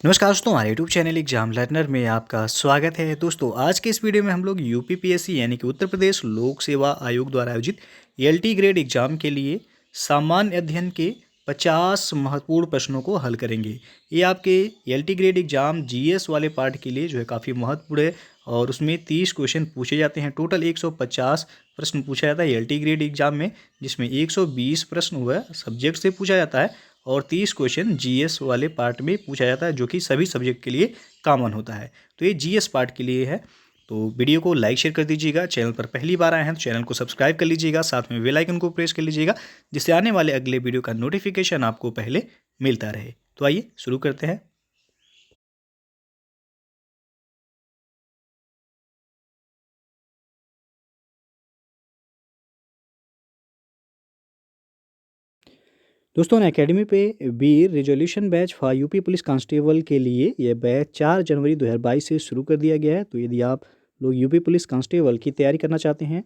नमस्कार दोस्तों, हमारे यूट्यूब चैनल एग्जाम लर्नर में आपका स्वागत है। दोस्तों, आज के इस वीडियो में हम लोग यूपीपीएससी यानी कि उत्तर प्रदेश लोक सेवा आयोग द्वारा आयोजित एलटी ग्रेड एग्जाम के लिए सामान्य अध्ययन के 50 महत्वपूर्ण प्रश्नों को हल करेंगे। ये आपके एलटी ग्रेड एग्जाम जीएस वाले पार्ट के लिए जो है काफ़ी महत्वपूर्ण है और उसमें 30 क्वेश्चन पूछे जाते हैं। टोटल 150 प्रश्न पूछा जाता है एलटी ग्रेड एग्जाम में, जिसमें 120 प्रश्न हुआ सब्जेक्ट से पूछा जाता है और 30 क्वेश्चन जीएस वाले पार्ट में पूछा जाता है, जो कि सभी सब्जेक्ट के लिए कॉमन होता है। तो ये जीएस पार्ट के लिए है। तो वीडियो को लाइक शेयर कर दीजिएगा। चैनल पर पहली बार आए हैं तो चैनल को सब्सक्राइब कर लीजिएगा, साथ में बेल आइकन को प्रेस कर लीजिएगा, जिससे आने वाले अगले वीडियो का नोटिफिकेशन आपको पहले मिलता रहे। तो आइए शुरू करते हैं। दोस्तों, अकेडमी पे Veer resolution batch for UP police constable के लिए ये बैच 4 जनवरी 2022 से शुरू कर दिया गया है। तो यदि आप लोग यूपी पुलिस कांस्टेबल की तैयारी करना चाहते हैं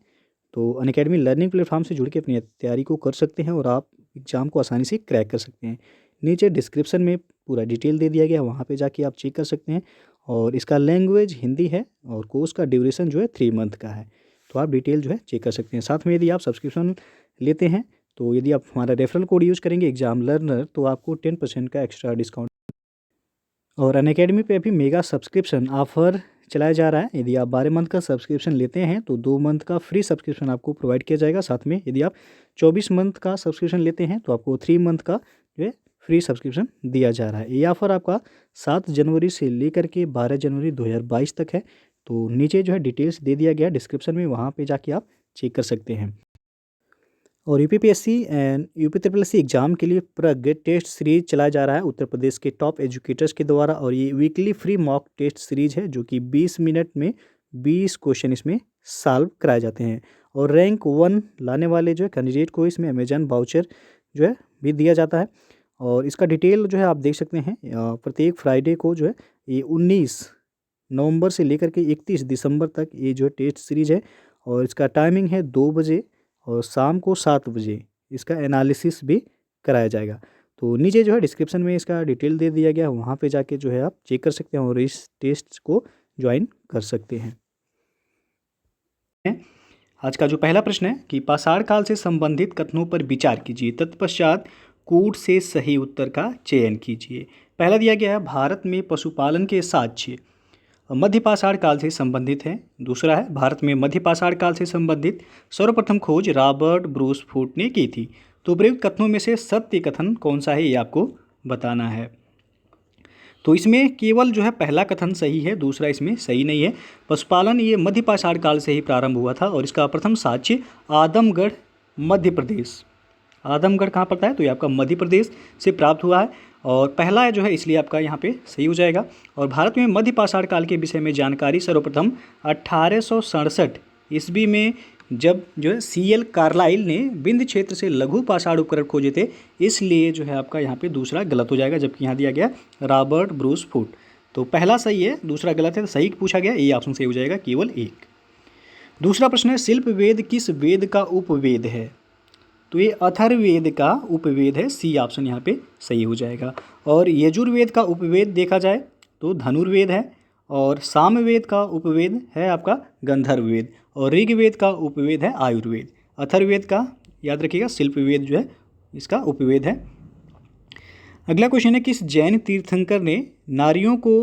तो अनअकैडमी लर्निंग प्लेटफॉर्म से जुड़ के अपनी तैयारी को कर सकते हैं और आप एग्ज़ाम को आसानी से क्रैक कर सकते हैं। नीचे डिस्क्रिप्शन में पूरा डिटेल दे दिया गया है, वहाँ पे जाके आप चेक कर सकते हैं। और इसका लैंग्वेज हिंदी है और कोर्स का ड्यूरेशन जो है 3 मंथ का है। तो आप डिटेल जो है चेक कर सकते हैं। साथ में यदि आप सब्सक्रिप्शन लेते हैं तो यदि आप हमारा रेफरल कोड यूज़ करेंगे एग्जाम लर्नर, तो आपको 10% का एक्स्ट्रा डिस्काउंट। और अनअकैडमी पे अभी मेगा सब्सक्रिप्शन ऑफर चलाया जा रहा है। यदि आप 12 मंथ का सब्सक्रिप्शन लेते हैं तो 2 मंथ का फ्री सब्सक्रिप्शन आपको प्रोवाइड किया जाएगा। साथ में यदि आप 24 मंथ का सब्सक्रिप्शन लेते हैं तो आपको 3 मंथ का जो है फ्री सब्सक्रिप्शन दिया जा रहा है। ये ऑफ़र आपका 7 जनवरी से लेकर के 12 जनवरी 2022 तक है। तो नीचे जो है डिटेल्स दे दिया गया डिस्क्रिप्शन में, वहाँ पे जाके आप चेक कर सकते हैं। और UPPSC and UP triple S C exam के लिए प्रग टेस्ट सीरीज चलाया जा रहा है उत्तर प्रदेश के टॉप एजुकेटर्स के द्वारा। और ये weekly free mock test series है, जो कि 20 मिनट में 20 क्वेश्चन इसमें सॉल्व कराए जाते हैं। और रैंक 1 लाने वाले जो है कैंडिडेट को इसमें अमेजन वाउचर जो है भी दिया जाता है। और इसका डिटेल जो है आप देख सकते हैं। प्रत्येक फ्राइडे को जो है ये 19 नवंबर से लेकर के 31 दिसंबर तक ये जो है टेस्ट सीरीज है। और इसका टाइमिंग है 2 बजे और शाम को 7 बजे इसका एनालिसिस भी कराया जाएगा। तो नीचे जो है डिस्क्रिप्शन में इसका डिटेल दे दिया गया है, वहाँ पे जाके जो है आप चेक कर सकते हैं और इस टेस्ट को ज्वाइन कर सकते हैं। आज का जो पहला प्रश्न है कि पाषाण काल से संबंधित कथनों पर विचार कीजिए, तत्पश्चात कूट से सही उत्तर का चयन कीजिए। पहला दिया गया है भारत में पशुपालन के साक्ष्य मध्यपाषाण काल से संबंधित है। दूसरा है भारत में मध्यपाषाण काल से संबंधित सर्वप्रथम खोज रॉबर्ट ब्रूस फूट ने की थी। तो उपयुक्त कथनों में से सत्य कथन कौन सा है ये आपको बताना है। तो इसमें केवल जो है पहला कथन सही है, दूसरा इसमें सही नहीं है। पशुपालन ये मध्यपाषाण काल से ही प्रारंभ हुआ था और इसका प्रथम साक्ष्य आदमगढ़ मध्य प्रदेश। आदमगढ़ कहाँ पड़ता है? तो ये आपका मध्य प्रदेश से प्राप्त हुआ है और पहला जो है इसलिए आपका यहाँ पे सही हो जाएगा। और भारत में मध्यपाषाण काल के विषय में जानकारी सर्वप्रथम 1867 ईस्वी में जब जो है सीएल कार्लाइल ने विंध्य क्षेत्र से लघु पाषाण उपकरण खोजे थे, इसलिए जो है आपका यहाँ पे दूसरा गलत हो जाएगा, जबकि यहाँ दिया गया रॉबर्ट ब्रूस फूट। तो पहला सही है, दूसरा गलत है, तो सही पूछा गया, ये ऑप्शन सही हो जाएगा केवल एक। दूसरा प्रश्न है शिल्प वेद किस वेद का उपवेद है? तो ये अथर्ववेद का उपवेद है, सी ऑप्शन यहाँ पे सही हो जाएगा। और यजुर्वेद का उपवेद देखा जाए तो धनुर्वेद है और सामवेद का उपवेद है आपका गंधर्ववेद और ऋग्वेद का उपवेद है आयुर्वेद। अथर्ववेद का याद रखिएगा शिल्पवेद जो है इसका उपवेद है। अगला क्वेश्चन है किस जैन तीर्थंकर ने नारियों को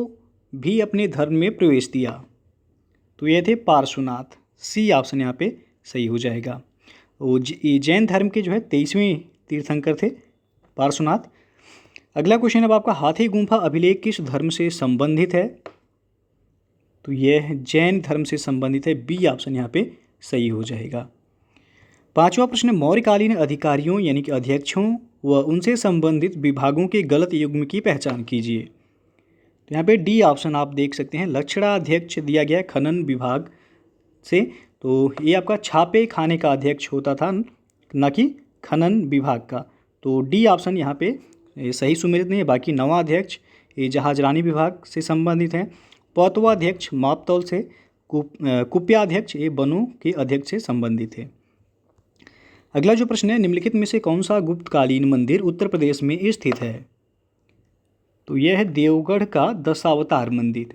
भी अपने धर्म में प्रवेश दिया? तो ये थे पार्श्वनाथ, सी ऑप्शन यहाँ पे सही हो जाएगा। ये जैन धर्म के जो है 23वें तीर्थंकर थे पार्श्वनाथ। अगला क्वेश्चन अब आपका हाथी गुम्फा अभिलेख किस धर्म से संबंधित है? तो यह जैन धर्म से संबंधित है, बी ऑप्शन यहाँ पे सही हो जाएगा। पांचवा प्रश्न मौर्यकालीन अधिकारियों यानी कि अध्यक्षों व उनसे संबंधित विभागों के गलत युग्म की पहचान कीजिए। तो यहाँ पे डी ऑप्शन आप देख सकते हैं, लक्षणाध्यक्ष दिया गया खनन विभाग से। तो ये आपका छापे खाने का अध्यक्ष होता था, न कि खनन विभाग का। तो डी ऑप्शन यहाँ पे सही सुमेलित नहीं है। बाकी नवाध्यक्ष ये जहाजरानी विभाग से संबंधित हैं। पौतवाध्यक्ष मापतौल से, कुप्याध्यक्ष ये वनों के अध्यक्ष से संबंधित है। अगला जो प्रश्न है निम्नलिखित में से कौन सा गुप्तकालीन मंदिर उत्तर प्रदेश में स्थित है? तो यह है देवगढ़ का दशावतार मंदिर।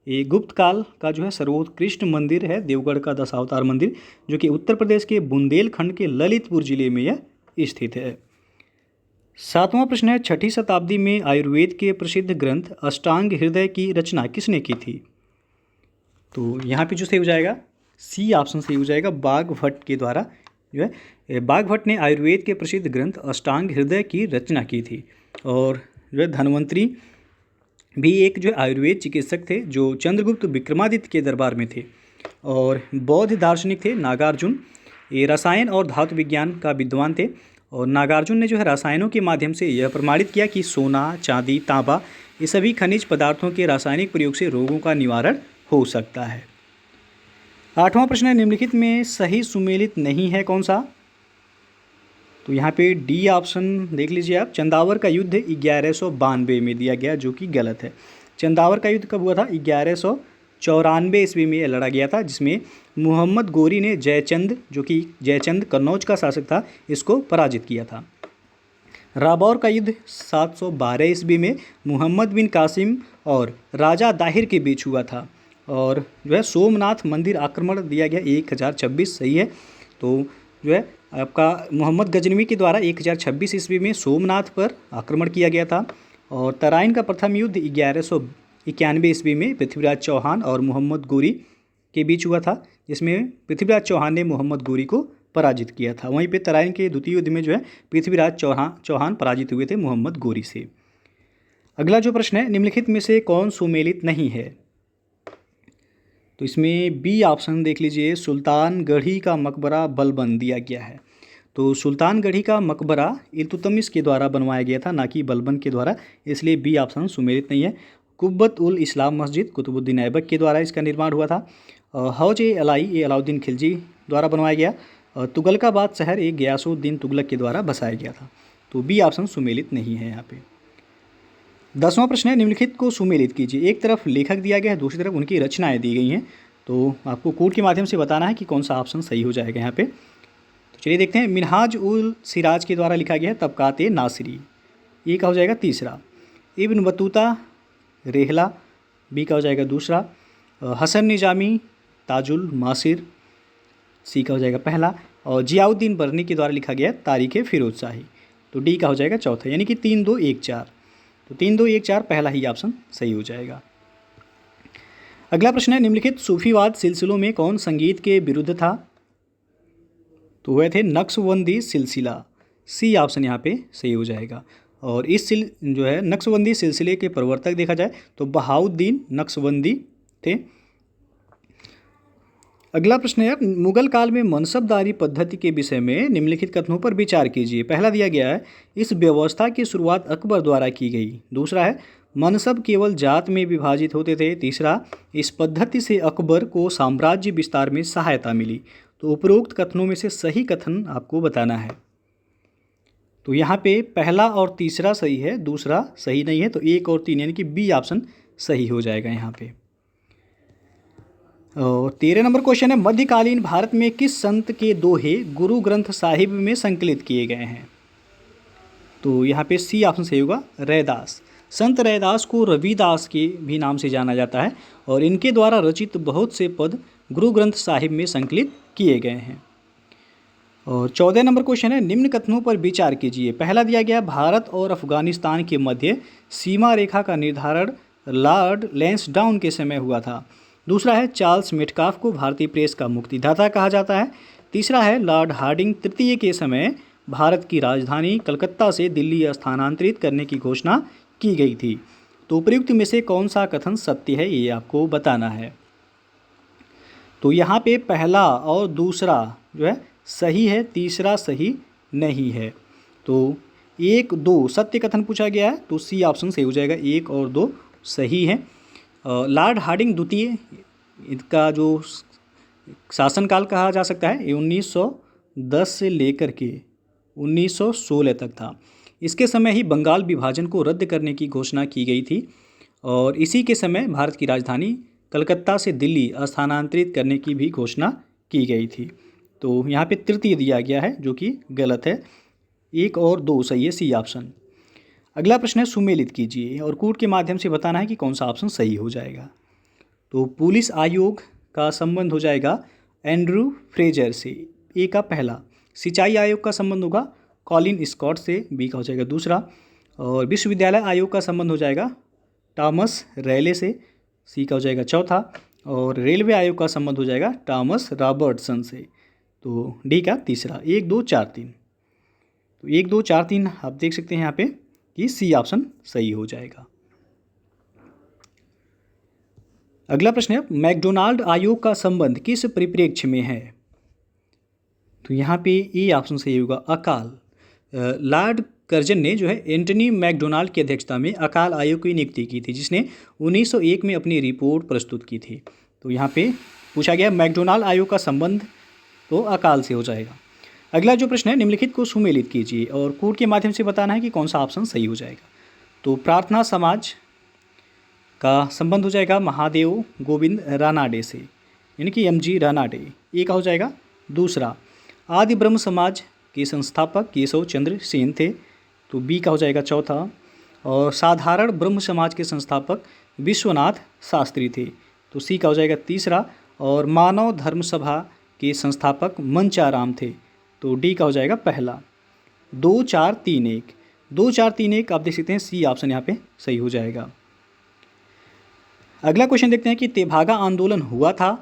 ये गुप्त काल का जो है सर्वोत्कृष्ट मंदिर है देवगढ़ का दशावतार मंदिर, जो कि उत्तर प्रदेश के बुंदेलखंड के ललितपुर जिले में यह स्थित है। 7वां प्रश्न है, 6ठी शताब्दी में आयुर्वेद के प्रसिद्ध ग्रंथ अष्टांग हृदय की रचना किसने की थी? तो यहाँ पे जो सही हो जाएगा सी ऑप्शन सही हो जाएगा, बाघभट्ट के द्वारा जो है बाघभट्ट ने आयुर्वेद के प्रसिद्ध ग्रंथ अष्टांग हृदय की रचना की थी। और जो है धन्वंतरी भी एक जो आयुर्वेद चिकित्सक थे जो चंद्रगुप्त विक्रमादित्य के दरबार में थे। और बौद्ध दार्शनिक थे नागार्जुन, ये रसायन और धातु विज्ञान का विद्वान थे। और नागार्जुन ने जो है रसायनों के माध्यम से यह प्रमाणित किया कि सोना, चांदी, तांबा ये सभी खनिज पदार्थों के रासायनिक प्रयोग से रोगों का निवारण हो सकता है। 8वां प्रश्न है, निम्नलिखित में सही सुमेलित नहीं है कौन सा? तो यहाँ पे डी ऑप्शन देख लीजिए आप, चंदावर का युद्ध 1192 में दिया गया, जो कि गलत है। चंदावर का युद्ध कब हुआ था? 1194 ईस्वी में यह लड़ा गया था, जिसमें मोहम्मद गोरी ने जयचंद, जो कि जयचंद कन्नौज का शासक था, इसको पराजित किया था। राबौर का युद्ध 712 ईस्वी में मोहम्मद बिन कासिम और राजा दाहिर के बीच हुआ था। और जो है सोमनाथ मंदिर आक्रमण दिया गया 1026 सही है। तो जो है आपका मोहम्मद गजनवी के द्वारा 1026 ईस्वी में सोमनाथ पर आक्रमण किया गया था। और तराइन का प्रथम युद्ध 1191 ईस्वी में पृथ्वीराज चौहान और मोहम्मद गोरी के बीच हुआ था, जिसमें पृथ्वीराज चौहान ने मोहम्मद गोरी को पराजित किया था। वहीं पे तराइन के द्वितीय युद्ध में जो है पृथ्वीराज चौहान पराजित हुए थे मोहम्मद गोरी से। अगला जो प्रश्न है, निम्नलिखित में से कौन सुमेलित नहीं है? तो इसमें बी ऑप्शन देख लीजिए, सुल्तानगढ़ी का मकबरा बलबन दिया गया है। तो सुल्तानगढ़ी का मकबरा इल्तुतमिश के द्वारा बनवाया गया था, ना कि बलबन के द्वारा, इसलिए बी ऑप्शन सुमेलित नहीं है। कुब्बत उल इस्लाम मस्जिद कुतुबुद्दीन ऐबक के द्वारा इसका निर्माण हुआ था। हौज ए अलाई ये अलाउद्दीन खिलजी द्वारा बनवाया गया। तुगलकाबाद शहर एक गयासुद्दीन तुगलक के द्वारा बसाया गया था। तो बी ऑप्शन सुमेलित नहीं है यहाँ पे। 10वां प्रश्न है, निम्नलिखित को सुमेलित कीजिए। एक तरफ लेखक दिया गया है, दूसरी तरफ उनकी रचनाएं दी गई हैं। तो आपको कोड के माध्यम से बताना है कि कौन सा ऑप्शन सही हो जाएगा यहाँ पे। तो चलिए देखते हैं। मिनहाज उल सिराज के द्वारा लिखा गया है तबकात नासिरी, ये का हो जाएगा तीसरा। इब्न बतूता रेहला, बी का हो जाएगा दूसरा। हसन निजामी ताजुल मासिर, सी का हो जाएगा पहला। और जियाउद्दीन बर्नी के द्वारा लिखा गया तारीख़ फिरोज शाही, तो डी का हो जाएगा चौथा, यानी कि 3 2 1 4। तो 3 2 1 4 पहला ही ऑप्शन सही हो जाएगा। अगला प्रश्न है, निम्नलिखित सूफीवाद सिलसिलों में कौन संगीत के विरुद्ध था? तो वह थे नक्शबंदी सिलसिला, सी ऑप्शन यहाँ पे सही हो जाएगा। और इस जो है नक्शबंदी सिलसिले के प्रवर्तक देखा जाए तो बहाउद्दीन नक्शबंदी थे। अगला प्रश्न है, मुगल काल में मनसबदारी पद्धति के विषय में निम्नलिखित कथनों पर विचार कीजिए। पहला दिया गया है, इस व्यवस्था की शुरुआत अकबर द्वारा की गई। दूसरा है, मनसब केवल जात में विभाजित होते थे। तीसरा, इस पद्धति से अकबर को साम्राज्य विस्तार में सहायता मिली। तो उपरोक्त कथनों में से सही कथन आपको बताना है। तो यहाँ पे पहला और तीसरा सही है, दूसरा सही नहीं है। तो 1 और 3 यानी कि बी ऑप्शन सही हो जाएगा यहाँ पे। और 13 नंबर क्वेश्चन है, मध्यकालीन भारत में किस संत के दोहे गुरु ग्रंथ साहिब में संकलित किए गए हैं? तो यहाँ पे सी ऑप्शन सही होगा, रैदास। संत रैदास को रविदास के भी नाम से जाना जाता है और इनके द्वारा रचित बहुत से पद गुरु ग्रंथ साहिब में संकलित किए गए हैं। और 14 नंबर क्वेश्चन है, निम्न कथनों पर विचार कीजिए। पहला दिया गया, भारत और अफगानिस्तान के मध्य सीमा रेखा का निर्धारण लॉर्ड लैंसडाउन के समय हुआ था। दूसरा है, चार्ल्स मेटकाफ को भारतीय प्रेस का मुक्तिदाता कहा जाता है। तीसरा है, लॉर्ड हार्डिंग तृतीय के समय भारत की राजधानी कलकत्ता से दिल्ली स्थानांतरित करने की घोषणा की गई थी। तो उपयुक्त में से कौन सा कथन सत्य है, ये आपको बताना है। तो यहाँ पे पहला और दूसरा जो है सही है, तीसरा सही नहीं है। तो 1 2 सत्य कथन पूछा गया है, तो सी ऑप्शन सही हो जाएगा। 1 और 2 सही है। लॉर्ड हार्डिंग द्वितीय, इनका जो शासनकाल कहा जा सकता है, ये 1910 से लेकर के 1916 तक था। इसके समय ही बंगाल विभाजन को रद्द करने की घोषणा की गई थी और इसी के समय भारत की राजधानी कलकत्ता से दिल्ली स्थानांतरित करने की भी घोषणा की गई थी। तो यहाँ पे तृतीय दिया गया है, जो कि गलत है। 1 और 2 सही है, सी ऑप्शन। अगला प्रश्न है सुमेलित कीजिए और कूट के माध्यम से बताना है कि कौन सा ऑप्शन सही हो जाएगा। तो पुलिस आयोग का संबंध हो जाएगा एंड्रू फ्रेजर से, ए का पहला। सिंचाई आयोग का संबंध होगा कॉलिन स्कॉट से, बी का हो जाएगा दूसरा। और विश्वविद्यालय आयोग का संबंध हो जाएगा टॉमस रैले से, सी का हो जाएगा चौथा। और रेलवे आयोग का संबंध हो जाएगा टॉमस रॉबर्टसन से, तो डी का तीसरा। 1 2 4 3, तो 1 2 4 3 आप देख सकते हैं यहाँ पे कि सी ऑप्शन सही हो जाएगा। अगला प्रश्न है मैकडोनाल्ड आयोग का संबंध किस परिप्रेक्ष्य में है। तो यहाँ पे ए ऑप्शन सही होगा अकाल। लॉर्ड कर्जन ने जो है एंटनी मैकडोनाल्ड की अध्यक्षता में अकाल आयोग की नियुक्ति की थी, जिसने 1901 में अपनी रिपोर्ट प्रस्तुत की थी। तो यहाँ पे पूछा गया मैकडोनाल्ड आयोग का संबंध, तो अकाल से हो जाएगा। अगला जो प्रश्न है निम्नलिखित को सुमेलित कीजिए और कूट के माध्यम से बताना है कि कौन सा ऑप्शन सही हो जाएगा। तो प्रार्थना समाज का संबंध हो जाएगा महादेव गोविंद रानाडे से, यानी कि एम जी रानाडे, ये का हो जाएगा दूसरा। आदि ब्रह्म समाज के संस्थापक केशव चंद्र सेन थे, तो बी का हो जाएगा चौथा। और साधारण ब्रह्म समाज के संस्थापक विश्वनाथ शास्त्री थे, तो सी का हो जाएगा तीसरा। और मानव धर्म सभा के संस्थापक मंचाराम थे, तो डी का हो जाएगा पहला। 2 4 3 1, 2 4 3 1 आप देख सकते हैं सी ऑप्शन यहाँ पे सही हो जाएगा। अगला क्वेश्चन देखते हैं कि तेभागा आंदोलन हुआ था,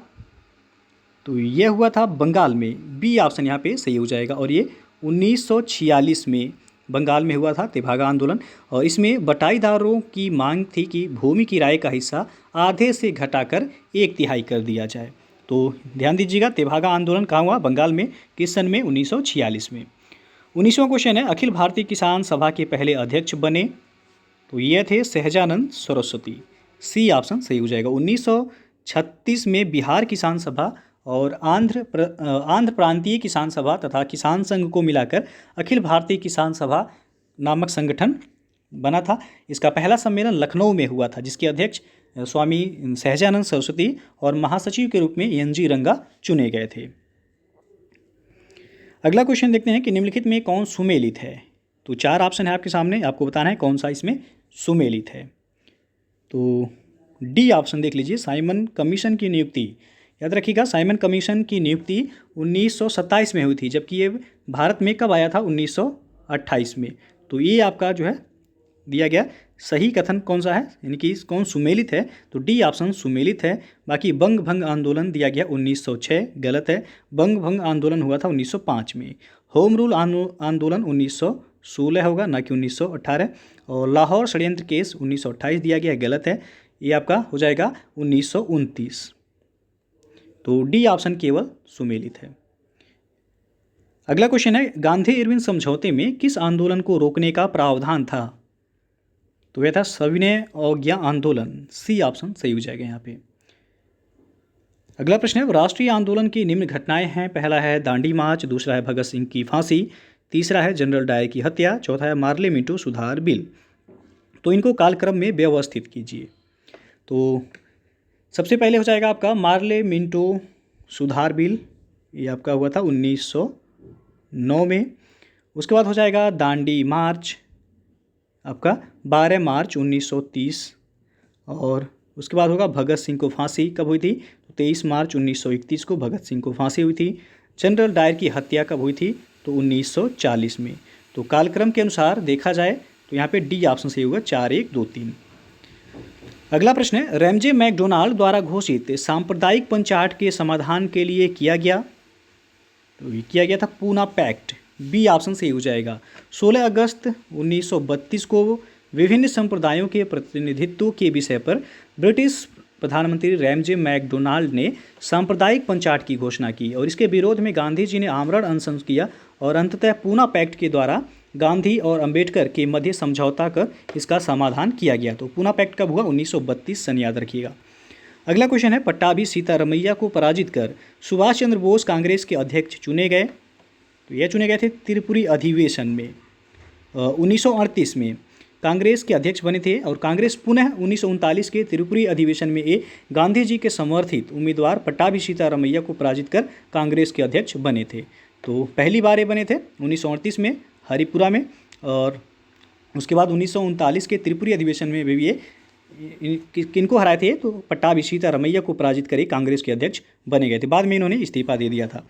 तो यह हुआ था बंगाल में, बी ऑप्शन यहाँ पे सही हो जाएगा। और ये 1946 में बंगाल में हुआ था तेभागा आंदोलन। और इसमें बटाईदारों की मांग थी कि भूमि किराए का हिस्सा आधे से घटाकर 1/3 कर दिया जाए। तो ध्यान दीजिएगा तेभागा आंदोलन कहाँ हुआ, बंगाल में, किस सन में, 1946 में। 19वां क्वेश्चन है अखिल भारतीय किसान सभा के पहले अध्यक्ष बने, तो ये थे सहजानंद सरस्वती, सी ऑप्शन सही हो जाएगा। 1936 में बिहार किसान सभा और आंध्र प्रांतीय किसान सभा तथा किसान संघ को मिलाकर अखिल भारतीय किसान सभा नामक संगठन बना था। इसका पहला सम्मेलन लखनऊ में हुआ था, जिसके अध्यक्ष स्वामी सहजानंद सरस्वती और महासचिव के रूप में एन जी रंगा चुने गए थे। अगला क्वेश्चन देखते हैं कि निम्नलिखित में कौन सुमेलित है। तो 4 ऑप्शन है आपके सामने, आपको बताना है कौन सा इसमें सुमेलित है। तो डी ऑप्शन देख लीजिए, साइमन कमीशन की नियुक्ति, याद रखिएगा साइमन कमीशन की नियुक्ति 1927 में हुई थी, जबकि ये भारत में कब आया था, 1928 में। तो ये आपका जो है दिया गया सही कथन कौन सा है, यानी कि कौन सुमेलित है, तो डी ऑप्शन सुमेलित है। बाकी बंग भंग आंदोलन दिया गया 1906, गलत है। बंग भंग आंदोलन हुआ था 1905 में। होम रूल आंदोलन 1916 होगा, ना कि 1918। और लाहौर षड्यंत्र केस 1928 दिया गया है, गलत है। ये आपका हो जाएगा 1929। तो डी ऑप्शन केवल सुमेलित है। अगला क्वेश्चन है गांधी इरविन समझौते में किस आंदोलन को रोकने का प्रावधान था। तो यह था सविनय अवज्ञा आंदोलन, सी ऑप्शन सही हो जाएगा यहाँ पे। अगला प्रश्न है राष्ट्रीय आंदोलन की निम्न घटनाएं हैं। पहला है दांडी मार्च, दूसरा है भगत सिंह की फांसी, तीसरा है जनरल डायर की हत्या, चौथा है मार्ले मिंटो सुधार बिल। तो इनको कालक्रम में व्यवस्थित कीजिए। तो सबसे पहले हो जाएगा आपका मार्ले मिंटो सुधार बिल, ये आपका हुआ था 1909 में। उसके बाद हो जाएगा दांडी मार्च आपका 12 मार्च 1930। और उसके बाद होगा भगत सिंह को फांसी कब हुई थी, तो 23 मार्च 1931 को भगत सिंह को फांसी हुई थी। जनरल डायर की हत्या कब हुई थी, तो 1940 में। तो कालक्रम के अनुसार देखा जाए तो यहाँ पे डी ऑप्शन सही होगा, 4 1 2 3। अगला प्रश्न है रैमजे मैकडोनाल्ड द्वारा घोषित सांप्रदायिक पंचायत के समाधान के लिए किया गया, तो ये किया गया था पूना पैक्ट, बी ऑप्शन सही हो जाएगा। 16 अगस्त 1932 को विभिन्न संप्रदायों के प्रतिनिधित्व के विषय पर ब्रिटिश प्रधानमंत्री रैमजे मैकडोनाल्ड ने सांप्रदायिक पंचायत की घोषणा की और इसके विरोध में गांधी जी ने आमरण अनशन किया और अंततः पूना पैक्ट के द्वारा गांधी और अंबेडकर के मध्य समझौता कर इसका समाधान किया गया। तो पूना पैक्ट कब हुआ, 1932 सन, याद रखिएगा। अगला क्वेश्चन है पट्टाभी सीतारमैया को पराजित कर सुभाष चंद्र बोस कांग्रेस के अध्यक्ष चुने गए, तो यह चुने गए थे त्रिपुरी अधिवेशन में। 1938 में कांग्रेस के अध्यक्ष बने थे और कांग्रेस पुनः 1939 के त्रिपुरी अधिवेशन में गांधी जी के समर्थित उम्मीदवार पट्टाभी सीतारमैया को पराजित कर कांग्रेस के अध्यक्ष बने थे। तो पहली बार ये बने थे 1938 में हरिपुरा में, और उसके बाद 1939 के त्रिपुरी अधिवेशन में भी ये किनको हराए थे, तो पट्टाभी रमैया को पराजित करे कांग्रेस के अध्यक्ष बने गए थे। बाद में इन्होंने इस्तीफा दे दिया था।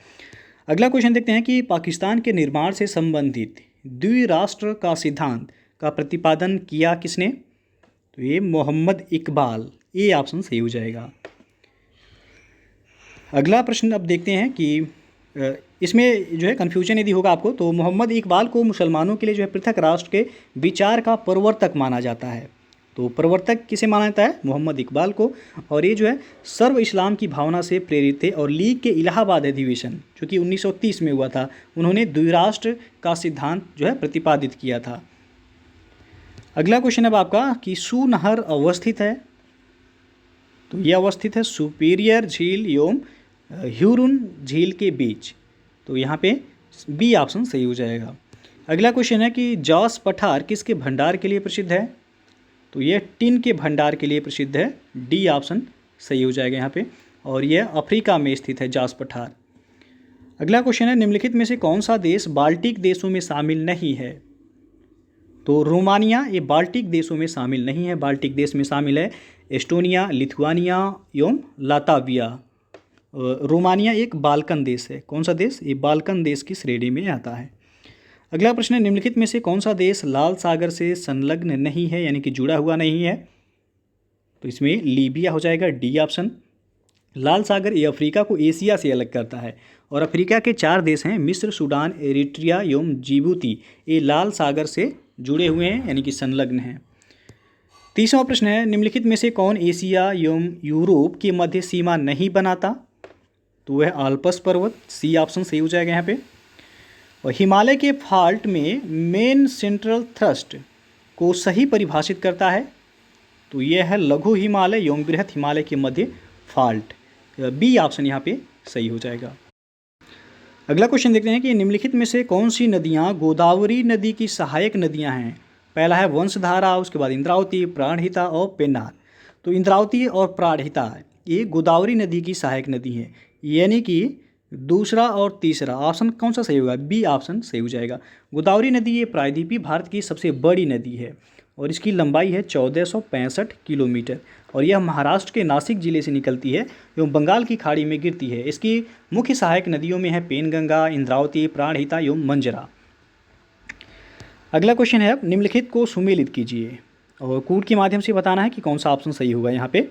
अगला क्वेश्चन देखते हैं कि पाकिस्तान के निर्माण से संबंधित द्विराष्ट्र का सिद्धांत का प्रतिपादन किया किसने? तो ये मोहम्मद इकबाल, ये ऑप्शन सही हो जाएगा। अगला प्रश्न अब देखते हैं कि इसमें जो है कन्फ्यूजन यदि होगा आपको, तो मोहम्मद इकबाल को मुसलमानों के लिए जो है पृथक राष्ट्र के विचार का प्रवर्तक माना जाता है। तो प्रवर्तक किसे माना जाता है? मोहम्मद इकबाल को। और ये जो है सर्व इस्लाम की भावना से प्रेरित थे और लीग के इलाहाबाद अधिवेशन जो कि 1930 में हुआ था, उन्होंने द्विराष्ट्र का सिद्धांत जो है प्रतिपादित किया था। अगला क्वेश्चन अब आपका कि सू नहर अवस्थित है, तो ये अवस्थित है सुपीरियर झील एवं ह्यूरुन झील के बीच। तो यहाँ पे बी ऑप्शन सही हो जाएगा। अगला क्वेश्चन है कि जॉस पठार किसके भंडार के लिए प्रसिद्ध है? तो ये टिन के भंडार के लिए प्रसिद्ध है, डी ऑप्शन सही हो जाएगा यहाँ पे। और यह अफ्रीका में स्थित है जॉस पठार। अगला क्वेश्चन है निम्नलिखित में से कौन सा देश बाल्टिक देशों में शामिल नहीं है? तो रोमानिया ये बाल्टिक देशों में शामिल नहीं है। बाल्टिक देश में शामिल है एस्टोनिया, लिथुआनिया एवं लाताविया। रोमानिया एक बाल्कन देश है। कौन सा देश? ये बाल्कन देश की श्रेणी में आता है। अगला प्रश्न है निम्नलिखित में से कौन सा देश लाल सागर से संलग्न नहीं है, यानी कि जुड़ा हुआ नहीं है? तो इसमें लीबिया हो जाएगा, डी ऑप्शन। लाल सागर ये अफ्रीका को एशिया से अलग करता है और अफ्रीका के 4 देश हैं मिस्र, सूडान, एरिट्रिया एवं जिबूती, ये लाल सागर से जुड़े हुए हैं यानी कि संलग्न हैं। तीसरा प्रश्न है निम्नलिखित में से कौन एशिया एवं यूरोप के मध्य सीमा नहीं बनाता? तो वह आल्प्स पर्वत, सी ऑप्शन सही हो जाएगा यहाँ पे। और हिमालय के फॉल्ट में मेन सेंट्रल थ्रस्ट को सही परिभाषित करता है? तो यह है लघु हिमालय एवं बृहत हिमालय के मध्य फॉल्ट, बी ऑप्शन यहाँ पे सही हो जाएगा। अगला क्वेश्चन देखते हैं कि निम्नलिखित में से कौन सी नदियाँ गोदावरी नदी की सहायक नदियाँ हैं? पहला है वंशधारा, उसके बाद इंद्रावती, प्राणहिता और पेन्नार। तो इंद्रावती और प्राणहिता ये गोदावरी नदी की सहायक नदी है, यानी कि दूसरा और तीसरा ऑप्शन कौन सा सही होगा? बी ऑप्शन सही हो जाएगा। गोदावरी नदी ये प्रायद्वीपीय भारत की सबसे बड़ी नदी है और इसकी लंबाई है 1465 किलोमीटर और यह महाराष्ट्र के नासिक जिले से निकलती है एवं बंगाल की खाड़ी में गिरती है। इसकी मुख्य सहायक नदियों में है पेनगंगा, इंद्रावती, प्राणहिता एवं मंजरा। अगला क्वेश्चन है अब निम्नलिखित को सुमेलित कीजिए और कूट के माध्यम से बताना है कि कौन सा ऑप्शन सही होगा यहाँ पे।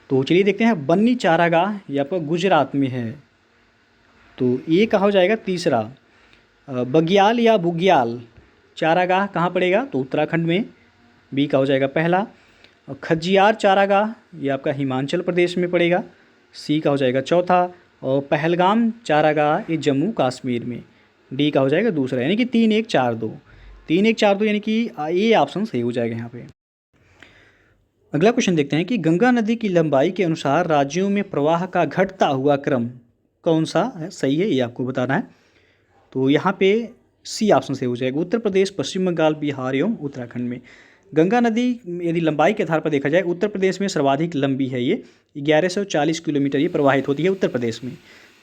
तो चलिए देखते हैं। बन्नी चारागाह ये आपका गुजरात में है, तो ये कहा हो जाएगा तीसरा। बग्याल या बुग्याल चारागाह कहाँ पड़ेगा? तो उत्तराखंड में, बी का हो जाएगा पहला। खजियार चारागाह ये आपका हिमाचल प्रदेश में पड़ेगा, सी का हो जाएगा चौथा। और पहलगाम चारागाह ये जम्मू कश्मीर में, डी का हो जाएगा दूसरा। यानी कि 3-1-4-2, 3-1-4-2 यानी कि ये ऑप्शन सही हो जाएगा यहाँ पे। अगला क्वेश्चन देखते हैं कि गंगा नदी की लंबाई के अनुसार राज्यों में प्रवाह का घटता हुआ क्रम कौन सा है सही है, ये आपको बताना है। तो यहाँ पे सी ऑप्शन सही हो जाएगा। उत्तर प्रदेश, पश्चिम बंगाल, बिहार एवं उत्तराखंड में गंगा नदी यदि लंबाई के आधार पर देखा जाए उत्तर प्रदेश में सर्वाधिक लंबी है, ये 1140 किलोमीटर ये प्रवाहित होती है उत्तर प्रदेश में।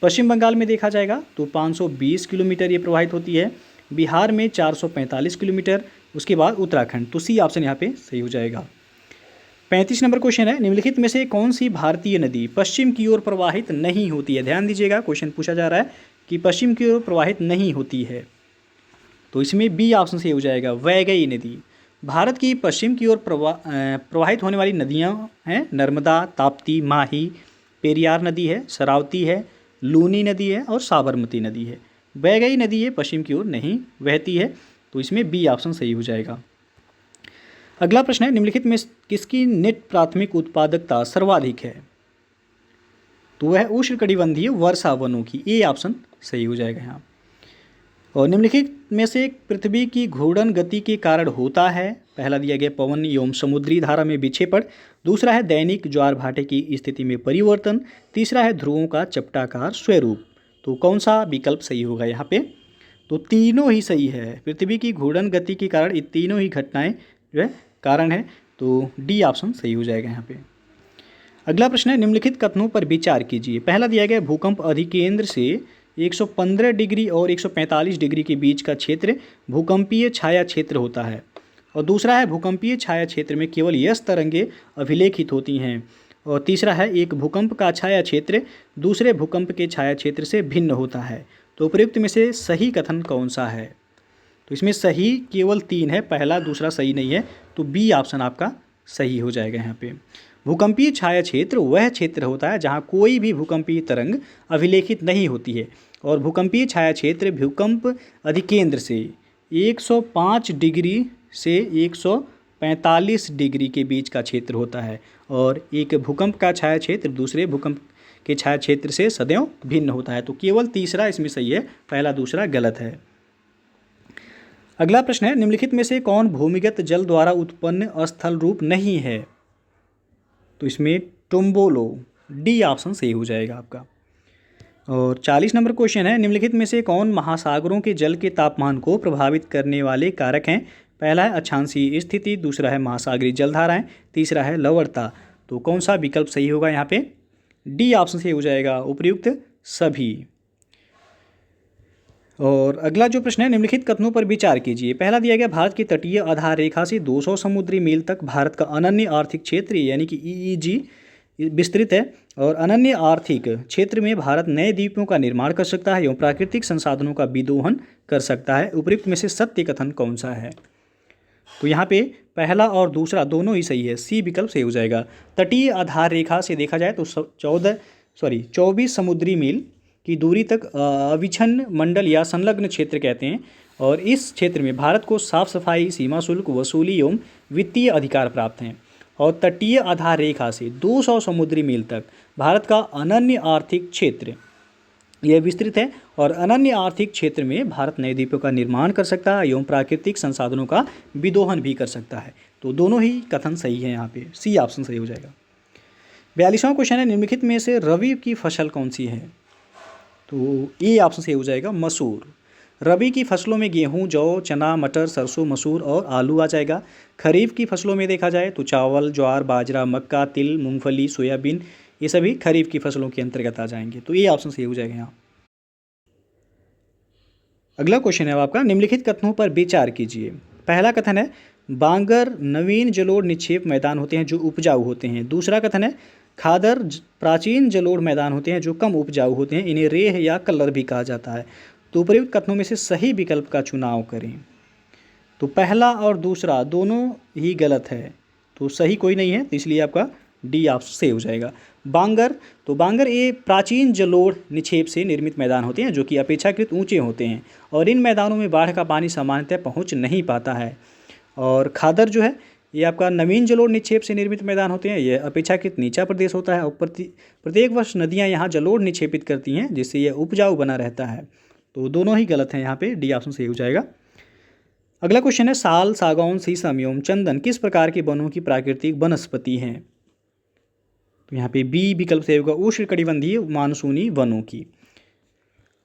पश्चिम बंगाल में देखा जाएगा तो 520 किलोमीटर ये प्रवाहित होती है, बिहार में 445 किलोमीटर, उसके बाद उत्तराखंड। तो सी ऑप्शन यहाँ पे सही हो जाएगा। 35 नंबर क्वेश्चन है निम्नलिखित में से कौन सी भारतीय नदी पश्चिम की ओर प्रवाहित नहीं होती है? ध्यान दीजिएगा, क्वेश्चन पूछा जा रहा है कि पश्चिम की ओर प्रवाहित नहीं होती है, तो इसमें बी ऑप्शन सही हो जाएगा। वैगई नदी भारत की पश्चिम की ओर प्रवाहित होने वाली नदियां हैं नर्मदा, ताप्ती, माही, पेरियार नदी है, शरावती है, लूनी नदी है और साबरमती नदी है। वैगई नदी ये पश्चिम की ओर नहीं बहती है, तो इसमें बी ऑप्शन सही हो जाएगा। अगला प्रश्न है निम्नलिखित में किसकी नेट प्राथमिक उत्पादकता सर्वाधिक है? तो वह उष्णकटिबंधीय वर्षा वनों की, ए ऑप्शन सही हो जाएगा यहाँ। और निम्नलिखित में से पृथ्वी की घूर्णन गति के कारण होता है? पहला दिया गया पवन एवं समुद्री धारा में विक्षेपण, दूसरा है दैनिक ज्वार भाटे की स्थिति में परिवर्तन, तीसरा है ध्रुवों का चपटाकार स्वरूप। तो कौन सा विकल्प सही होगा यहाँ पे? तो तीनों ही सही है। पृथ्वी की घूर्णन गति के कारण ये तीनों ही घटनाएं जो है कारण है, तो डी ऑप्शन सही हो जाएगा यहाँ पे। अगला प्रश्न है निम्नलिखित कथनों पर विचार कीजिए। पहला दिया गया भूकंप अधिकेंद्र से 115 डिग्री और 145 डिग्री के बीच का क्षेत्र भूकंपीय छाया क्षेत्र होता है। और दूसरा है भूकंपीय छाया क्षेत्र में केवल यस तरंगें अभिलेखित होती हैं। और तीसरा है एक भूकंप का छाया क्षेत्र दूसरे भूकंप के छाया क्षेत्र से भिन्न होता है। तो उपयुक्त में से सही कथन कौन सा है? तो इसमें सही केवल 3 है, पहला दूसरा सही नहीं है, तो बी ऑप्शन आपका सही हो जाएगा यहाँ पे। भूकंपीय छाया क्षेत्र वह क्षेत्र होता है जहाँ कोई भी भूकंपीय तरंग अभिलेखित नहीं होती है। और भूकंपीय छाया क्षेत्र भूकंप अधिकेंद्र से 105 डिग्री से 145 डिग्री के बीच का क्षेत्र होता है। और एक भूकंप का छाया क्षेत्र दूसरे भूकंप के छाया क्षेत्र से सदैव भिन्न होता है। तो केवल तीसरा इसमें सही है, पहला दूसरा गलत है। अगला प्रश्न है, निम्नलिखित में से कौन भूमिगत जल द्वारा उत्पन्न स्थल रूप नहीं है? तो इसमें टुम्बोलो, डी ऑप्शन सही हो जाएगा आपका। और 40 नंबर क्वेश्चन है, निम्नलिखित में से कौन महासागरों के जल के तापमान को प्रभावित करने वाले कारक हैं? पहला है अक्षांशीय स्थिति, दूसरा है महासागरीय जलधाराएं, तीसरा है लवणता। तो कौन सा विकल्प सही होगा यहाँ पे? डी ऑप्शन सही हो जाएगा, उपयुक्त सभी। और अगला जो प्रश्न है, निम्नलिखित कथनों पर विचार कीजिए। पहला दिया गया, भारत की तटीय आधार रेखा से 200 समुद्री मील तक भारत का अनन्य आर्थिक क्षेत्र यानी कि ईईजी विस्तृत है। और अनन्य आर्थिक क्षेत्र में भारत नए द्वीपों का निर्माण कर सकता है एवं प्राकृतिक संसाधनों का विदोहन कर सकता है। उपयुक्त में से सत्य कथन कौन सा है? तो यहाँ पे पहला और दूसरा दोनों ही सही है, सी विकल्प सही हो जाएगा। तटीय आधार रेखा से देखा जाए तो 24 समुद्री मील की दूरी तक अविच्छिन्न मंडल या संलग्न क्षेत्र कहते हैं। और इस क्षेत्र में भारत को साफ सफाई, सीमा शुल्क वसूली एवं वित्तीय अधिकार प्राप्त हैं। और तटीय आधार रेखा से 200 समुद्री मील तक भारत का अनन्य आर्थिक क्षेत्र यह विस्तृत है। और अनन्य आर्थिक क्षेत्र में भारत नए द्वीपों का निर्माण कर सकता है एवं प्राकृतिक संसाधनों का विदोहन भी कर सकता है। तो दोनों ही कथन सही है, यहाँ पे सी ऑप्शन सही हो जाएगा। 42वां क्वेश्चन है, निम्नलिखित में से रबी की फसल कौन सी है? तो ए ऑप्शन सही हो जाएगा, मसूर। रबी की फसलों में गेहूं, जौ, चना, मटर, सरसों, मसूर और आलू आ जाएगा। खरीफ की फसलों में देखा जाए तो चावल, ज्वार, बाजरा, मक्का, तिल, मूंगफली, सोयाबीन, ये सभी खरीफ की फसलों के अंतर्गत आ जाएंगे। तो ये ऑप्शन सही हो जाएगा यहाँ। अगला क्वेश्चन है आपका, निम्नलिखित कथनों पर विचार कीजिए। पहला कथन है, बांगर नवीन जलोढ़ निक्षेप मैदान होते हैं जो उपजाऊ होते हैं। दूसरा कथन है, खादर प्राचीन जलोढ़ मैदान होते हैं जो कम उपजाऊ होते हैं, इन्हें रेह या कल्लर भी कहा जाता है। तो उपर्युक्त कथनों में से सही विकल्प का चुनाव करें। तो पहला और दूसरा दोनों ही गलत है, तो सही कोई नहीं है, तो इसलिए आपका डी ऑप्शन सही हो जाएगा। बांगर, तो बांगर ये प्राचीन जलोढ़ निक्षेप से निर्मित मैदान होते हैं जो कि अपेक्षाकृत ऊंचे होते हैं और इन मैदानों में बाढ़ का पानी सामान्यतः पहुंच नहीं पाता है। और खादर जो है ये आपका नवीन जलोढ़ निक्षेप से निर्मित मैदान होते हैं, यह अपेक्षाकृत नीचा प्रदेश होता है और प्रत्येक वर्ष नदियाँ यहाँ जलोढ़ निक्षेपित करती हैं जिससे यह उपजाऊ बना रहता है। तो दोनों ही गलत हैं, यहाँ पे डी ऑप्शन सही हो जाएगा। अगला क्वेश्चन है, साल, सागौन, शीशम एवं चंदन किस प्रकार के वनों की प्राकृतिक वनस्पति हैं? तो यहाँ पे बी विकल्प सही होगा, उष्णकटिबंधीय मानसूनी वनों की।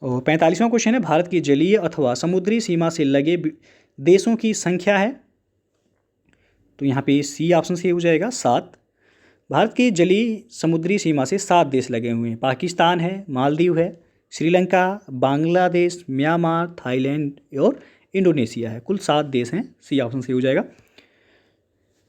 और 45वां क्वेश्चन है, भारत की जलीय अथवा समुद्री सीमा से लगे देशों की संख्या है। तो यहाँ पे सी ऑप्शन सही हो जाएगा, 7। भारत की जलीय समुद्री सीमा से 7 देश लगे हुए हैं। पाकिस्तान है, मालदीव है, श्रीलंका, बांग्लादेश, म्यांमार, थाईलैंड और इंडोनेशिया है। कुल 7 देश हैं, सी ऑप्शन सही हो जाएगा।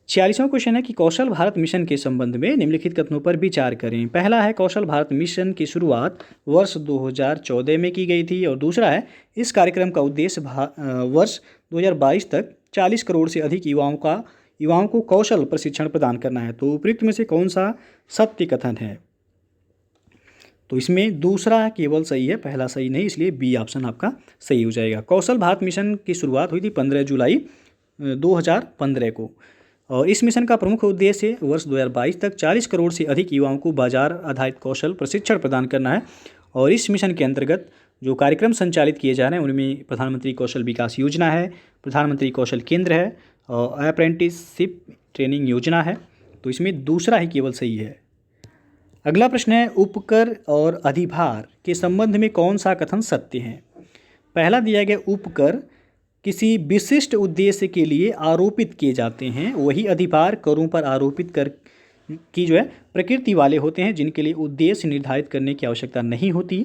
46वां क्वेश्चन है कि कौशल भारत मिशन के संबंध में निम्नलिखित कथनों पर विचार करें। पहला है, कौशल भारत मिशन की शुरुआत वर्ष 2014 में की गई थी। और दूसरा है, इस कार्यक्रम का उद्देश्य वर्ष 2022 तक 40 करोड़ से अधिक युवाओं को कौशल प्रशिक्षण प्रदान करना है। तो उपयुक्त में से कौन सा सत्य कथन है? तो इसमें दूसरा केवल सही है, पहला सही नहीं, इसलिए बी ऑप्शन आपका सही हो जाएगा। कौशल भारत मिशन की शुरुआत हुई थी 15 जुलाई 2015 को और इस मिशन का प्रमुख उद्देश्य वर्ष 2022 तक 40 करोड़ से अधिक युवाओं को बाजार आधारित कौशल प्रशिक्षण प्रदान करना है। और इस मिशन के अंतर्गत जो कार्यक्रम संचालित किए जा रहे हैं उनमें प्रधानमंत्री कौशल विकास योजना है, प्रधानमंत्री कौशल केंद्र है और अप्रेंटिसशिप ट्रेनिंग योजना है। तो इसमें दूसरा ही केवल सही है। अगला प्रश्न है, उपकर और अधिभार के संबंध में कौन सा कथन सत्य है? पहला दिया गया, उपकर किसी विशिष्ट उद्देश्य के लिए आरोपित किए जाते हैं, वही अधिभार करों पर आरोपित कर की जो है प्रकृति वाले होते हैं जिनके लिए उद्देश्य निर्धारित करने की आवश्यकता नहीं होती।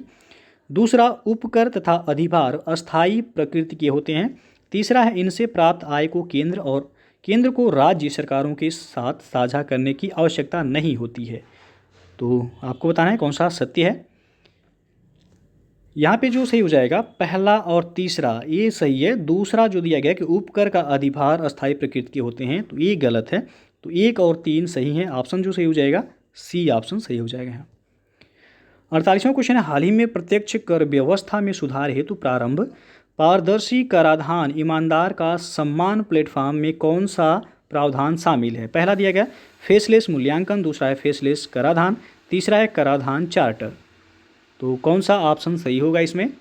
दूसरा, उपकर तथा अधिभार अस्थायी प्रकृति के होते हैं। तीसरा है, इनसे प्राप्त आय को केंद्र को राज्य सरकारों के साथ साझा करने की आवश्यकता नहीं होती है। तो आपको बताना है कौन सा सत्य है। यहाँ पे जो सही हो जाएगा पहला और तीसरा, ये सही है। दूसरा जो दिया गया कि उपकर का अधिभार अस्थायी प्रकृति के होते हैं, तो ये गलत है। तो 1 और 3 सही है। ऑप्शन जो सही हो जाएगा सी ऑप्शन सही हो जाएगा यहाँ। 48वां क्वेश्चन है, हाल ही में प्रत्यक्ष कर व्यवस्था में सुधार हेतु प्रारंभ पारदर्शी कराधान ईमानदार का सम्मान प्लेटफॉर्म में कौन सा प्रावधान शामिल है। पहला दिया गया फेसलेस मूल्यांकन, दूसरा है फेसलेस कराधान, तीसरा है कराधान चार्टर। तो कौन सा ऑप्शन सही होगा इसमें?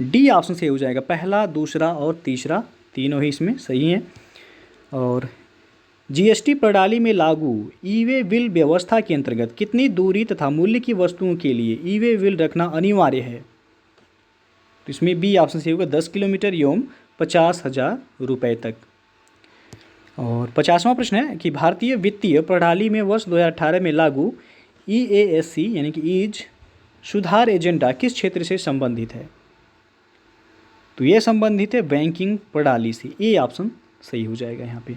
डी ऑप्शन सही हो जाएगा। पहला, दूसरा और तीसरा तीनों ही इसमें सही हैं। और जीएसटी प्रणाली में लागू ई-वे बिल व्यवस्था के अंतर्गत कितनी दूरी तथा मूल्य की वस्तुओं के लिए ई-वे बिल रखना अनिवार्य है। तो इसमें बी ऑप्शन सही होगा, 10 किलोमीटर एवं 50,000 रुपये तक। और 50वां प्रश्न है कि भारतीय वित्तीय प्रणाली में वर्ष 2018 में लागू EASC यानी कि ईज सुधार एजेंडा किस क्षेत्र से संबंधित है। तो ये संबंधित है बैंकिंग प्रणाली से। ए ऑप्शन सही हो जाएगा यहाँ पे।